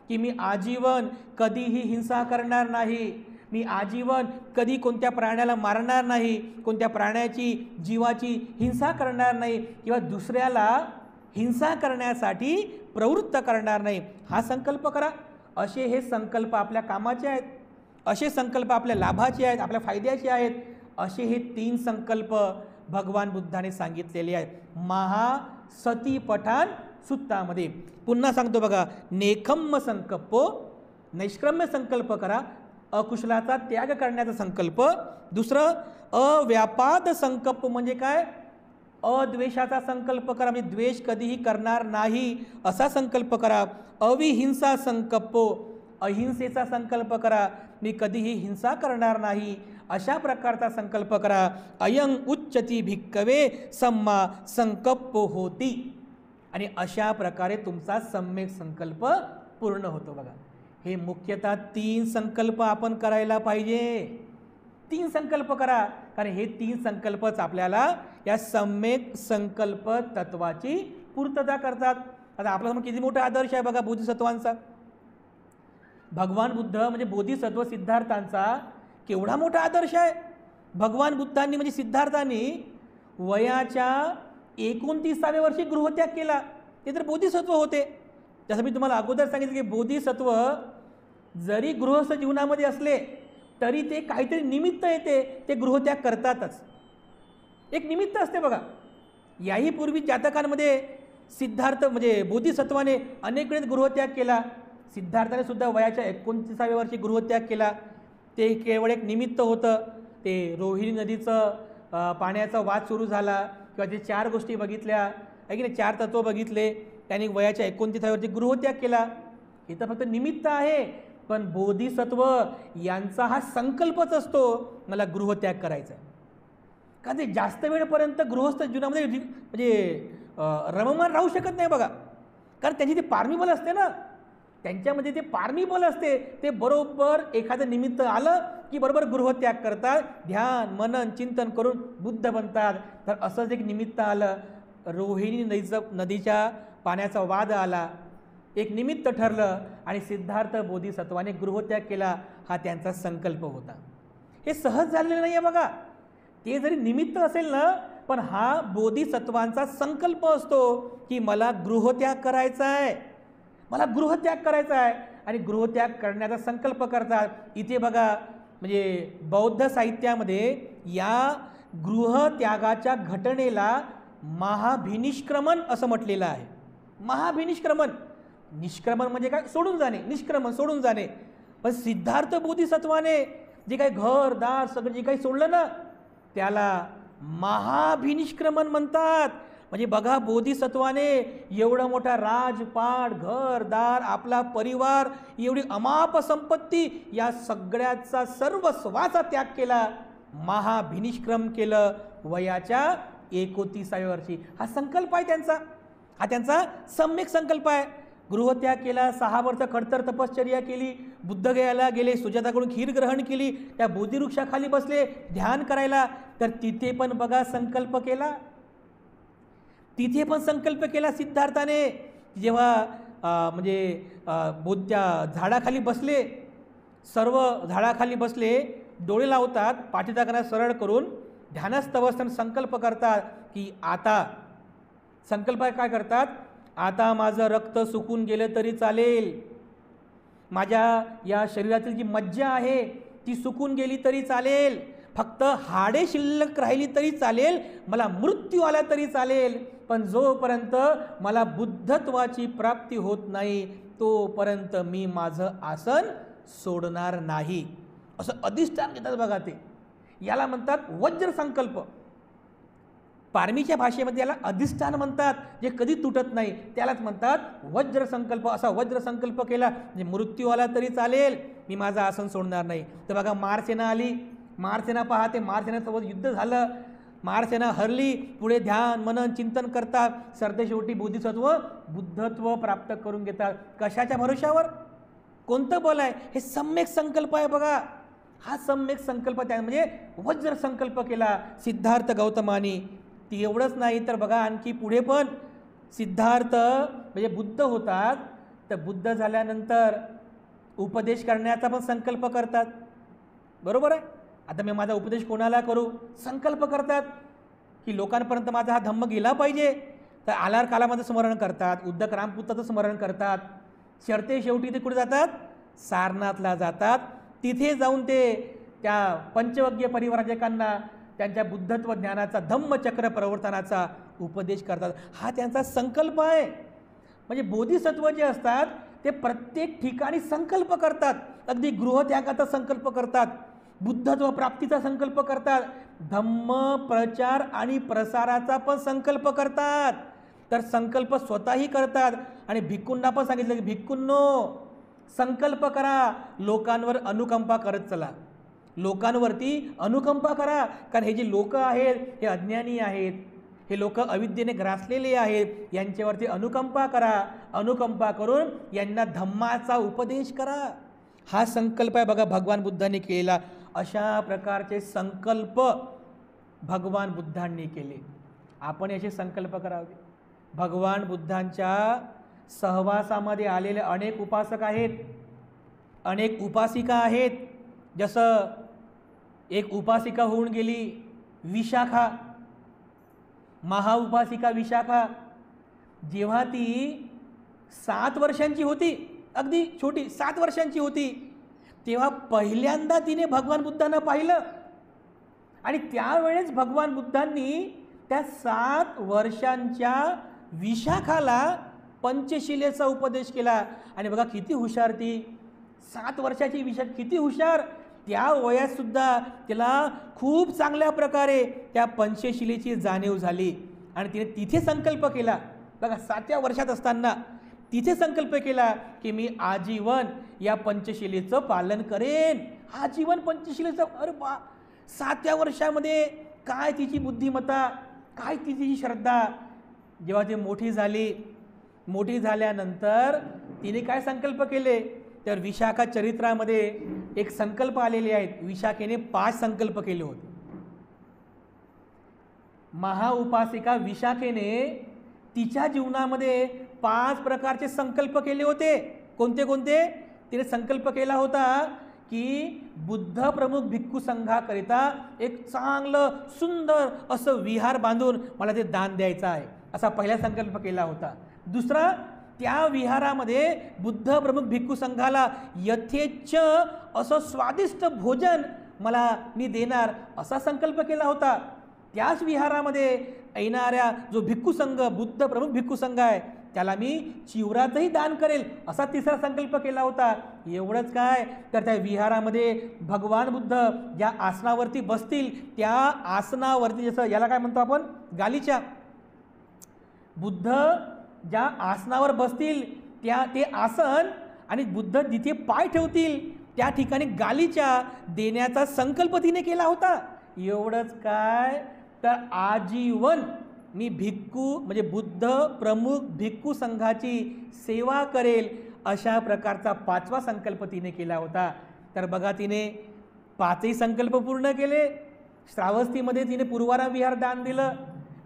की मी आजीवन कधीही हिंसा करणार नाही, मी आजीवन कधी कोणत्या प्राण्याला मारणार नाही, कोणत्या प्राण्याची जीवाची हिंसा करणार नाही किंवा दुसऱ्याला हिंसा करण्यासाठी प्रवृत्त करणार नाही, हा संकल्प करा. असे हे संकल्प आपल्या कामाचे आहेत, असे संकल्प आपल्या लाभाचे आहेत, आपल्या फायद्याचे आहेत. असे हे 3 संकल्प भगवान बुद्धाने सांगितलेले आहेत महासतिपठान सुत्तामध्ये. पुन्हा सांगतो बघा, नेखम्म संकल्पो, नैष्क्रम्य संकल्प करा, अकुशलाचा त्याग करण्याचा संकल्प. दुसरं अव्यापाद संकल्प म्हणजे काय, अद्वेषाचा संकल्प करा, म्हणजे द्वेष कधीही करणार नाही असा संकल्प करा. अविहिंसा संकल्पो, अहिंसेचा संकल्प करा, मी कधीही हिंसा करणार नाही अशा प्रकारचा संकल्प करा. अयं उच्चती भिक्कवे सम्मा संकल्प होती. आणि अशा प्रकारे तुमचा सम्यक संकल्प पूर्ण होतो बघा. हे मुख्यतः 3 संकल्प आपण करायला पाहिजे. 3 संकल्प करा, कारण हे 3 संकल्पच आपल्याला या सम्यक संकल्प तत्वाची पूर्तता करतात. आता आपला किती मोठा आदर्श आहे बघा बोधिसत्वांचा. भगवान बुद्ध म्हणजे बोधिसत्व सिद्धार्थांचा केवढा मोठा आदर्श आहे. भगवान बुद्धांनी म्हणजे सिद्धार्थांनी वयाच्या 29व्या वर्षी गृहत्याग केला, ते तर बोधिसत्व होते. जसं मी तुम्हाला अगोदर सांगितलं की बोधिसत्व जरी गृहस्थ जीवनामध्ये असले तरी ते काहीतरी निमित्त येते, ते गृहत्याग करतातच. एक निमित्त असते बघा. याही पूर्वी जातकांमध्ये सिद्धार्थ म्हणजे बोधिसत्वाने अनेक वेळेस गृहत्याग केला. सिद्धार्थाने सुद्धा वयाच्या 29व्या वर्षी गृहत्याग केला. ते केवळ एक निमित्त होतं. ते रोहिणी नदीचं पाण्याचा वाद सुरू झाला किंवा जे 4 गोष्टी बघितल्या आहे की नाही, 4 तत्व बघितले, त्यांनी वयाच्या 29व्या वर्षी गृहत्याग केला. हे तर फक्त निमित्त आहे. पण बोधिसत्व यांचा हा संकल्पच असतो, मला गृहत्याग करायचा आहे. का ते जास्त वेळपर्यंत गृहस्थ जीवनामध्ये म्हणजे रममान राहू शकत नाही बघा. कारण त्यांची ते पारमी बल असते ना, त्यांच्यामध्ये ते पारमी बल असते. ते बरोबर एखादं निमित्त आलं की बरोबर गृहत्याग करतात, ध्यान मनन चिंतन करून बुद्ध बनतात. तर असंच एक निमित्त आलं, रोहिणी नदीच्या पाण्याचा वाद आला, एक निमित्त ठरलं आणि सिद्धार्थ बोधिसत्वाने गृहत्याग केला. हा त्यांचा संकल्प होता. हे सहज झालेलं नाही आहे बघा. ते जरी निमित्त असेल ना, पण हा बोधिसत्वांचा संकल्प असतो की मला गृहत्याग करायचा आहे, मला गृहत्याग करायचा आहे. आणि गृहत्याग करण्याचा संकल्प करतात. इथे बघा म्हणजे बौद्ध साहित्यामध्ये या गृहत्यागाच्या घटनेला महाभिनिष्क्रमण असं म्हटलेलं आहे. महाभिनिष्क्रमण, निष्क्रमण म्हणजे काय, सोडून जाणे, निष्क्रमण सोडून जाणे. पण सिद्धार्थ बोधिसत्वाने जे काही घरदार सगळं जे काही सोडलं ना, त्याला महाभिनिष्क्रमण म्हणतात. म्हणजे बघा बोधिसत्वाने एवढा मोठा राजपाट, घरदार, आपला परिवार, एवढी अमाप संपत्ती, या सगळ्याचा सर्वस्वाचा त्याग केला, महाभिनिष्क्रम केलं वयाच्या 29व्या वर्षी. हा संकल्प आहे त्यांचा, हा त्यांचा सम्यक संकल्प आहे. गृहत्याग केला, 6 वर्ष खडतर तपश्चर्या केली, बुद्धगयाला गेले, सुजाताकडून खीर ग्रहण केली, त्या बोधिवृक्षाखाली बसले ध्यान करायला. तर तिथे पण बघा संकल्प केला, तिथे पण संकल्प केला सिद्धार्थाने. जेव्हा त्या झाडाखाली बसले, सर्व झाडाखाली बसले, डोळे लावतात, पाठीचा कणा सरळ करून ध्यानस्थ अवस्थेत संकल्प करतात की आता संकल्प काय करतात, आता माझं रक्त सुकून गेलं तरी चालेल, माझ्या या शरीरातील जी मज्जा आहे ती सुकून गेली तरी चालेल, फक्त हाडे शिल्लक राहिली तरी चालेल, मला मृत्यू आला तरी चालेल, पण जोपर्यंत मला बुद्धत्वाची प्राप्ती होत नाही तोपर्यंत मी माझं आसन सोडणार नाही, असं अधिष्ठान घेतात बघा. ते याला म्हणतात वज्र संकल्प. पारमीच्या भाषेमध्ये याला अधिष्ठान म्हणतात, जे कधी तुटत नाही, त्यालाच म्हणतात वज्र संकल्प. असा वज्र संकल्प केला म्हणजे मृत्यू आला तरी चालेल, मी माझं आसन सोडणार नाही. तर बघा मारसेना आली, मारसेना पाहते, मारसेनासोबत युद्ध झालं, महारसेना हरली, पुढे ध्यान मनन चिंतन करतात, सरतेशेवटी बोधिसत्व बुद्धत्व प्राप्त करून घेतात. कशाच्या भरोशावर? कोणतं बल आहे? हे सम्यक संकल्प आहे बघा. हा सम्यक संकल्प त्या म्हणजे वज्र संकल्प केला सिद्धार्थ गौतमानी. ती एवढंच नाही तर बघा आणखी पुढे पण सिद्धार्थ म्हणजे बुद्ध होतात, तर बुद्ध झाल्यानंतर उपदेश करण्याचा पण संकल्प करतात. बरोबर आहे. आता मी माझा उपदेश कोणाला करू? संकल्प करतात की लोकांपर्यंत माझा हा धम्म गेला पाहिजे. तर आलार कालामध्ये स्मरण करतात, उद्धक रामपुत्राचं स्मरण करतात. शर्ते शेवटी ते कुठे जातात? सारनाथला जातात. तिथे जाऊन ते त्या पंचवग्य परिव्राजकांना त्यांच्या बुद्धत्व ज्ञानाचा धम्मचक्र प्रवर्तनाचा उपदेश करतात. हा त्यांचा संकल्प आहे. म्हणजे बोधिसत्व जे असतात ते प्रत्येक ठिकाणी संकल्प करतात. अगदी गृहत्यागाचा संकल्प करतात, बुद्धत्व प्राप्तीचा संकल्प करतात, धम्म प्रचार आणि प्रसाराचा पण संकल्प करतात. तर संकल्प स्वतःही करतात आणि भिक्खूंना पण सांगितलं की भिक्खूंनो संकल्प करा, लोकांवर अनुकंपा करत चला, लोकांवरती अनुकंपा करा. कारण हे जे लोक आहेत हे अज्ञानी आहेत, हे लोक अविद्येने ग्रासलेले आहेत, यांच्यावरती अनुकंपा करा. अनुकंपा करून यांना धम्माचा उपदेश करा. हा संकल्प आहे बघा भगवान बुद्धांनी केलेला. अशा प्रकारचे संकल्प भगवान बुद्धांनी केले. आपण याचे संकल्प करावे. भगवान बुद्धांच्या सहवासामध्ये आलेले अनेक उपासक आहेत, अनेक उपासिका आहेत. जसं एक उपासिका होऊन गेली विशाखा, महाउपासिका विशाखा. जेव्हा ती 7 वर्षांची होती, अगदी छोटी 7 वर्षांची होती, तेव्हा पहिल्यांदा तिने भगवान बुद्धांना पाहिलं. आणि त्यावेळेस भगवान बुद्धांनी त्या 7 वर्षांच्या विशाखाला पंचशिलेचा उपदेश केला. आणि बघा किती हुशार ती, 7 वर्षाची विशाखा किती हुशार. त्या वयातसुद्धा तिला खूप चांगल्या प्रकारे त्या पंचशिलेची जाणीव झाली. आणि तिने तिथे संकल्प केला बघा, 7व्या वर्षात असताना तिथे संकल्प केला की मी आजीवन या पंचशिलेचं पालन करेन. आजीवन पंचशिलेचं. अरे बा, 7व्या वर्षामध्ये काय तिची बुद्धिमत्ता, काय तिची श्रद्धा. जेव्हा ती मोठी झाली, मोठी झाल्यानंतर तिने काय संकल्प केले? तर विशाखा चरित्रामध्ये एक संकल्प आलेले आहेत. विशाखेने 5 संकल्प केले होते. महाउपासिका विशाखेने तिच्या जीवनामध्ये 5 प्रकारचे संकल्प केले होते. कोणते कोणते? तिने संकल्प केला होता की बुद्ध प्रमुख भिक्खू संघाकरिता एक चांगलं सुंदर असं विहार बांधून मला ते दान द्यायचं आहे, असा पहिला संकल्प केला होता. दुसरा, त्या विहारामध्ये बुद्ध प्रमुख भिक्खू संघाला यथेच्छ असं स्वादिष्ट भोजन मी देणार, असा संकल्प केला होता. त्याच विहारामध्ये येणाऱ्या जो भिक्खू संघ, बुद्ध प्रमुख भिक्खू संघ आहे, त्याला मी चिवराचंही दान करेल, असा तिसरा संकल्प केला होता. एवढंच काय, तर त्या विहारामध्ये भगवान बुद्ध ज्या आसनावरती बसतील त्या आसनावरती, जसं याला काय म्हणतो आपण, गालिचा, बुद्ध ज्या आसनावर बसतील ते आसन आणि बुद्ध जिथे पाय ठेवतील त्या ठिकाणी गालिचा देण्याचा संकल्प तिने केला होता. एवढंच काय, तर आजीवन मी भिक्खू म्हणजे बुद्ध प्रमुख भिक्खू संघाची सेवा करेल, अशा प्रकारचा 5वा संकल्प तिने केला होता. तर बघा, तिने 5ही संकल्प पूर्ण केले. श्रावस्तीमध्ये तिने पूर्वाराम विहार दान दिलं,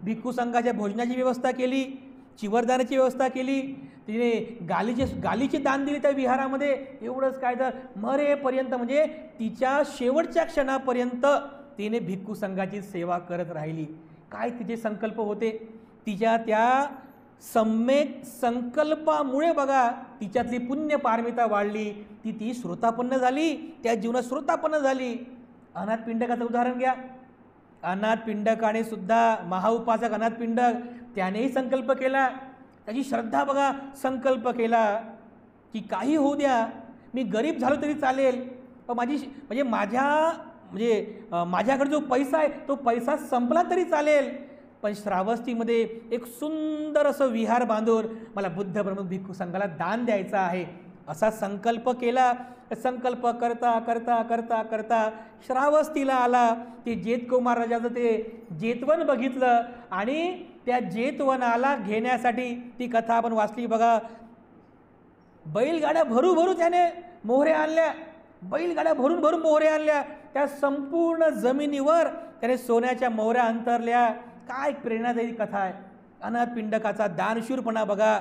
भिक्खू संघाच्या भोजनाची व्यवस्था केली, चिवरदानाची व्यवस्था केली, तिने गालीचे दान दिले त्या विहारामध्ये. एवढंच काय, तर मरेपर्यंत म्हणजे तिच्या शेवटच्या क्षणापर्यंत तिने भिक्खू संघाची सेवा करत राहिली. काय तिचे संकल्प होते? तिच्या त्या सम्यक संकल्पामुळे बघा तिच्यातली पुण्य पारमिता वाढली, ती श्रोतापन्न झाली, त्या जीवनात श्रोतापन्न झाली. अनाथ पिंडकाचं उदाहरण घ्या. अनाथ पिंडकाने सुद्धा, महाउपासक अनाथ पिंडक, त्यानेही संकल्प केला. त्याची श्रद्धा बघा, संकल्प केला की काही होऊ द्या, मी गरीब झालो तरी चालेल, पण माझ्याकडे जो पैसा आहे तो पैसा संपला तरी चालेल, पण श्रावस्तीमध्ये एक सुंदर असं विहार बांधून मला बुद्ध प्रमुख भिक्खू संघाला दान द्यायचं आहे, असा संकल्प केला. संकल्प करता करता करता करता श्रावस्तीला आला. ते जेतकुमार राजाचं ते जेतवन बघितलं आणि त्या जेतवनाला घेण्यासाठी ती कथा आपण वाचली बघा. बैलगाड्या भरू त्याने मोहऱ्या आणल्या, बैलगाड्या भरून मोहऱ्या आणल्या. त्या संपूर्ण जमिनीवर त्याने सोन्याच्या मोहऱ्या अंतरल्या. काय प्रेरणादायी कथा आहे. अनाथ पिंडकाचा दानशूरपणा बघा.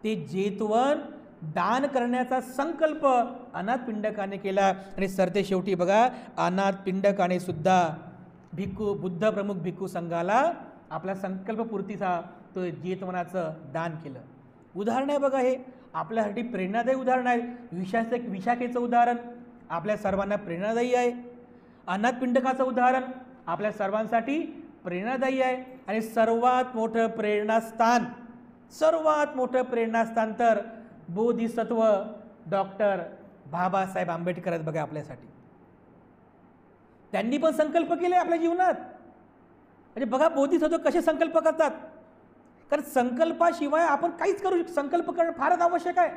ते जेतवन दान करण्याचा संकल्प अनाथ पिंडकाने केला आणि सरते शेवटी बघा अनाथ पिंडकाने सुद्धा बुद्ध प्रमुख भिक्खू संघाला आपल्या संकल्पपूर्तीचा तो जेतवनाचं दान केलं. उदाहरण आहे बघा, हे आपल्यासाठी प्रेरणादायी उदाहरण आहे. विशाखेचं उदाहरण आपल्या सर्वांना प्रेरणादायी आहे. अनाथ पिंडकाचं उदाहरण आपल्या सर्वांसाठी प्रेरणादायी आहे. आणि सर्वात मोठं प्रेरणास्थान तर बोधिसत्व डॉक्टर बाबासाहेब आंबेडकर आहेत बघा आपल्यासाठी. त्यांनी पण संकल्प केले आपल्या जीवनात. म्हणजे बघा बोधिसत्व कसे संकल्प करतात. कारण संकल्पाशिवाय आपण काहीच करू शकतो. संकल्प करणं फारच आवश्यक आहे.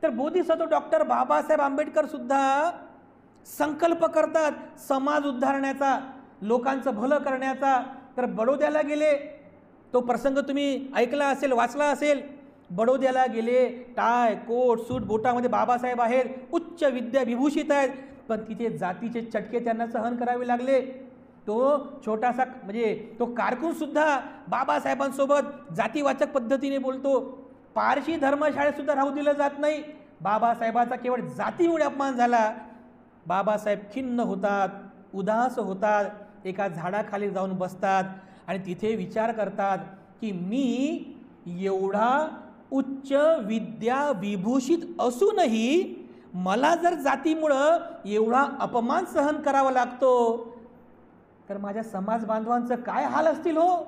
तर बोधिसत्व डॉक्टर बाबासाहेब आंबेडकर सुद्धा संकल्प करतात समाज उद्धारण्याचा, लोकांचं भलं करण्याचा. तर बडोद्याला गेले, तो प्रसंग तुम्ही ऐकला असेल, वाचला असेल. बडोद्याला गेले, टाय कोट सूट बोटामध्ये बाबासाहेब आहेत, उच्च विद्या विभूषित आहेत. पण तिथे जातीचे चटके त्यांना सहन करावे लागले. तो छोटासा म्हणजे तो कारकून सुद्धा बाबासाहेबांसोबत जातीवाचक पद्धतीने बोलतो. पारशी धर्मशाळेत सुद्धा राहू दिलं जात नाही. बाबासाहेबाचा केवळ जातीमुळे अपमान झाला. बाबासाहेब खिन्न होतात, उदास होतात, एका झाडाखाली जाऊन बसतात आणि तिथे विचार करतात की मी एवढा उच्च विद्या विभूषित असूनही मला जर जातीमुळं एवढा अपमान सहन करावा लागतो तर माझ्या समाज बांधवांचं काय हाल असतील हो.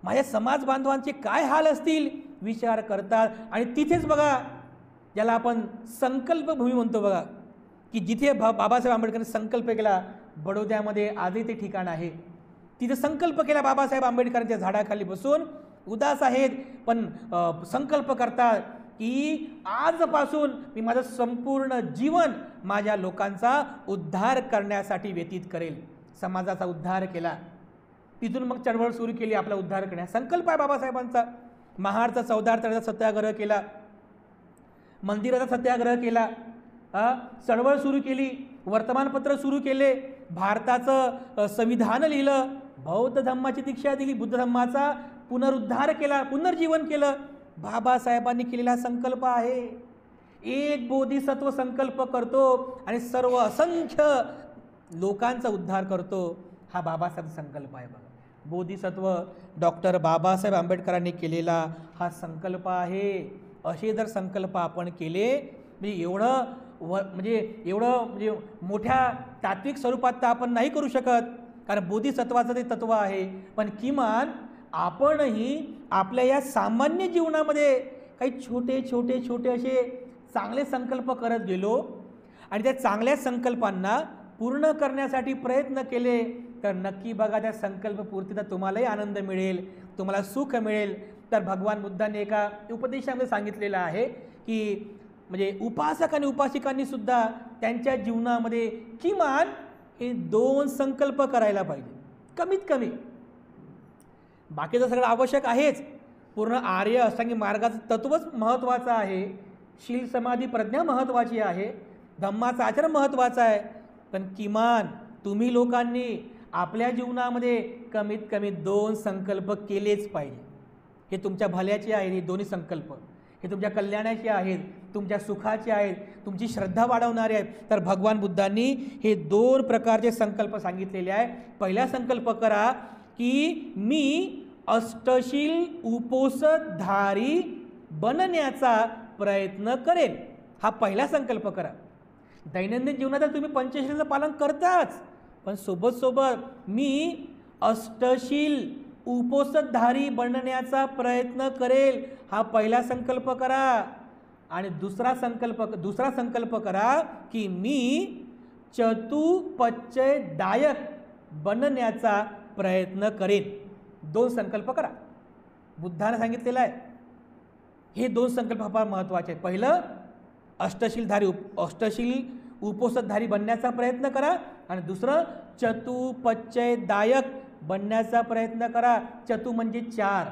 माझ्या समाज बांधवांचे काय हाल असतील विचार करतात. आणि तिथेच बघा ज्याला आपण संकल्पभूमी म्हणतो बघा, की जिथे बाबासाहेब आंबेडकरांनी संकल्प केला, बडोद्यामध्ये आजही ते ठिकाण आहे. तिथे संकल्प केला बाबासाहेब आंबेडकरांच्या झाडाखाली बसून, उदास आहेत पण संकल्प करतात की आजपासून मी माझं संपूर्ण जीवन माझ्या लोकांचा उद्धार करण्यासाठी व्यतीत करेल. समाजाचा उद्धार केला. तिथून मग चळवळ सुरू केली आपला उद्धार करण्याचा संकल्प आहे बाबासाहेबांचा. महाडचा 14 तळ्याचा सत्याग्रह केला, मंदिराचा सत्याग्रह केला, चळवळ सुरू केली, वर्तमानपत्र सुरू केले, भारताचं संविधान लिहिलं, बौद्ध धम्माची दीक्षा दिली, बुद्ध धम्माचा पुनरुद्धार केला, पुनर्जीवन केलं. बाबासाहेबांनी केलेला संकल्प आहे. एक बोधिसत्व संकल्प करतो आणि सर्व असंख्य लोकांचा उद्धार करतो. हा बाबासाहेब संकल्प आहे बघा. बोधिसत्व डॉक्टर बाबासाहेब आंबेडकरांनी केलेला हा संकल्प आहे. असे जर संकल्प आपण केले म्हणजे एवढं मोठ्या तात्विक स्वरूपात तर आपण नाही करू शकत, कारण बोधिसत्वाचं ते तत्व आहे. पण किमान आपणही आपल्या या सामान्य जीवनामध्ये काही छोटे असे चांगले संकल्प करत गेलो आणि त्या चांगल्या संकल्पांना पूर्ण करण्यासाठी प्रयत्न केले तर नक्की बघा त्या संकल्पपूर्तीचा तुम्हालाही आनंद मिळेल, तुम्हाला सुख मिळेल. तर भगवान बुद्धांनी एका उपदेशामध्ये सांगितलेलं आहे की म्हणजे उपासक आणि उपासिकांनी सुद्धा त्यांच्या जीवनामध्ये किमान हे 2 संकल्प करायला पाहिजे कमीत कमी. बाकीचं सगळं आवश्यक आहेच. पूर्ण आर्य अष्टांगिक मार्गाचं तत्वच महत्त्वाचं आहे. शील समाधी प्रज्ञा महत्त्वाची आहे. धम्माचं आचरण महत्त्वाचं आहे. पण किमान तुम्ही लोकांनी आपल्या जीवनामध्ये कमीत कमी 2 संकल्प केलेच पाहिजे. हे तुमच्या भल्याचे आहेत. हे दोन्ही संकल्प हे तुमच्या कल्याणाचे आहेत, तुमच्या सुखाचे आहेत, तुमची श्रद्धा वाढवणारे आहेत. तर भगवान बुद्धांनी हे 2 प्रकारचे संकल्प सांगितलेले आहे. पहिला संकल्प करा की मी अष्टशील उपोषधारी बनण्याचा प्रयत्न करेन. हा पहिला संकल्प करा. दैनंदिन जीवनात तुम्ही पंचशीलचं पालन करताच, पण सोबत मी अष्टशील उपोषधारी बनण्याचा प्रयत्न करेल. हा पहिला संकल्प करा. आणि दुसरा संकल्प करा की मी चतुपचयदायक बनण्याचा प्रयत्न करेन. 2 संकल्प करा. बुद्धाने सांगितलेलं आहे. हे 2 संकल्प फार महत्त्वाचे आहेत. पहिलं अष्टशील उपोषधधारी बनण्याचा प्रयत्न करा. आणि दुसरं चतुपच्चयदायक बनण्याचा प्रयत्न करा. चतु म्हणजे 4,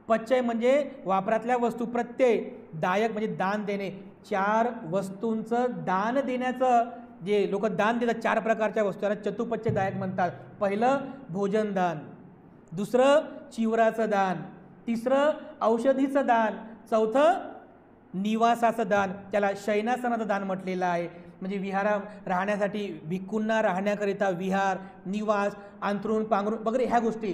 पच्चय म्हणजे वापरातल्या वस्तू, प्रत्यय, दायक म्हणजे दान देणे. 4 वस्तूंचं दान देण्याचं जे लोक दान देतात 4 प्रकारच्या वस्तू याला चतुपच्चयदायक म्हणतात. पहिलं भोजन दान, दुसरं चिवराचं दान, तिसरं औषधीचं दान, चौथं निवासाचं दान, त्याला शयनासनाचं दान म्हटलेलं आहे. म्हणजे राहण्यासाठी भिक्खूंना राहण्याकरिता विहार, निवास, अंथरूण, पांघरूण वगैरे ह्या गोष्टी,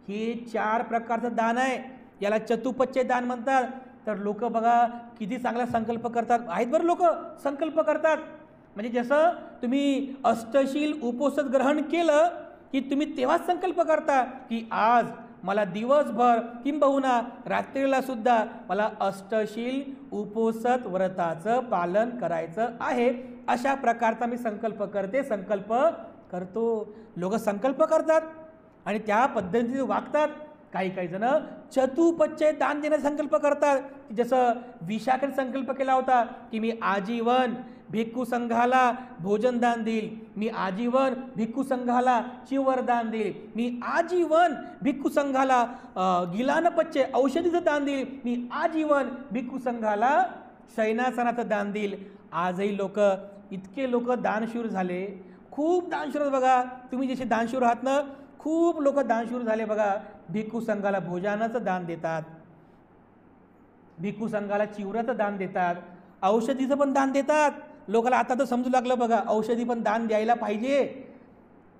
हे 4 प्रकारचं दान आहे. याला चतुपच्चय दान म्हणतात. तर लोक बघा किती चांगला संकल्प करतात. आहेत बरं लोक संकल्प करतात. म्हणजे जसं तुम्ही अष्टशील उपोषध ग्रहण केलं की तुम्ही तेव्हाच संकल्प करता की आज मला दिवसभर किंबहुना रात्रीला सुद्धा मला अष्टशील उपोषध व्रताचं पालन करायचं आहे. अशा प्रकारचा मी संकल्प करतो. लोक संकल्प करतात आणि त्या पद्धतीने वागतात. काही जण चतुपच्चय दान देण्याचा संकल्प करतात. जसं विशाखेने संकल्प केला होता की मी आजीवन भिक्खू संघाला भोजन दान देईल, मी आजीवन भिक्खू संघाला चिवरदान देईल, मी आजीवन भिक्खू संघाला गिलानपच्चय औषधीचं दान देईल, मी आजीवन भिक्खू संघाला शयनासनाचं दान देईल. आजही इतके लोक दानशूर झाले, खूप दानशूर बघा. तुम्ही जसे दानशूर आहात ना, खूप लोक दानशूर झाले बघा. भिक्खू संघाला भोजनाचं दान देतात, भिक्खू संघाला चिवराचं दान देतात, औषधीचं पण दान देतात. लोकाला आता तर समजू लागलं बघा, औषधी पण दान द्यायला पाहिजे.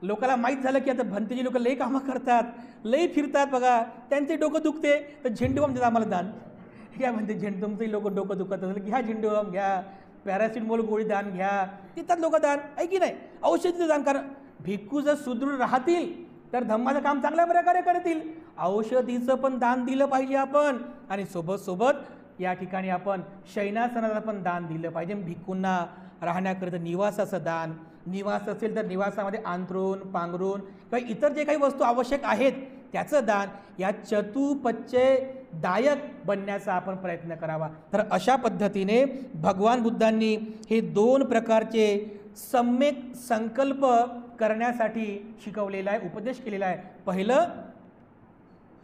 लोकाला माहीत झालं की आता भंतेजी लोक लई कामं करतात, लई फिरतात बघा, त्यांचे डोकं दुखते तर झेंडूबाम देतात आम्हाला दान. घ्या म्हणते तुमचंही लोक डोकं दुखत असेल घ्या झेंडूबाम घ्या, पॅरासिटामॉल गोळी दान घ्या, देतात लोक दान, आहे की नाही. औषधीचं दान, कारण भिक्खू जर सुदृढ राहतील तर धम्माचं काम चांगल्या प्रकारे करतील. औषधीचं पण दान दिलं पाहिजे आपण. आणि सोबत या ठिकाणी आपण शयनासनाला पण दान दिलं पाहिजे. भिक्खूंना राहण्याकरिता निवासाचं दान, निवास असेल तर निवासामध्ये अंथरूण, पांघरूण किंवा इतर जे काही वस्तू आवश्यक आहेत त्याचं दान, या चतुपच्चय दायक बनण्याचा आपण प्रयत्न करावा. तर अशा पद्धतीने भगवान बुद्धांनी हे 2 प्रकारचे सम्यक संकल्प करण्यासाठी शिकवलेला आहे, उपदेश केलेला आहे. पहिलं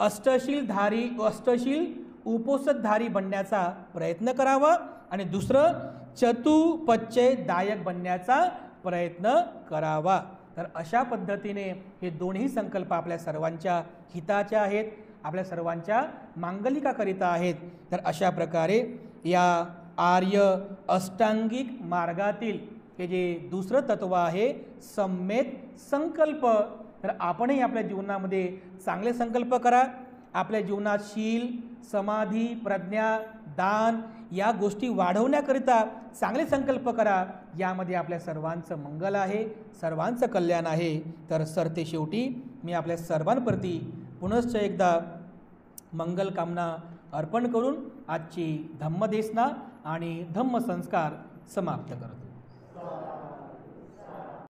अष्टशील उपोषधधारी बनण्याचा प्रयत्न करावा आणि दुसरं चतुपच्चय दायक बनण्याचा प्रयत्न करावा. तर अशा पद्धतीने हे दोन्ही संकल्प आपल्या सर्वांच्या हिताचे आहेत, आपल्या सर्वांच्या मांगलिकाकरिता आहेत. तर अशा प्रकारे या आर्य अष्टांगिक मार्गातील हे जे दुसरं तत्व आहे सम्यक संकल्प, तर आपणही आपल्या जीवनामध्ये चांगले संकल्प करा. आपल्या जीवनात शील, समाधी, प्रज्ञा, दान या गोष्टी वाढवण्याकरिता चांगले संकल्प करा. यामध्ये आपल्या सर्वांचं मंगल आहे, सर्वांचं कल्याण आहे. तर सरते शेवटी मी आपल्या सर्वांप्रती पुनश्च एकदा मंगल कामना अर्पण करून आजची धम्मदेसना आणि धम्मसंस्कार समाप्त करतो.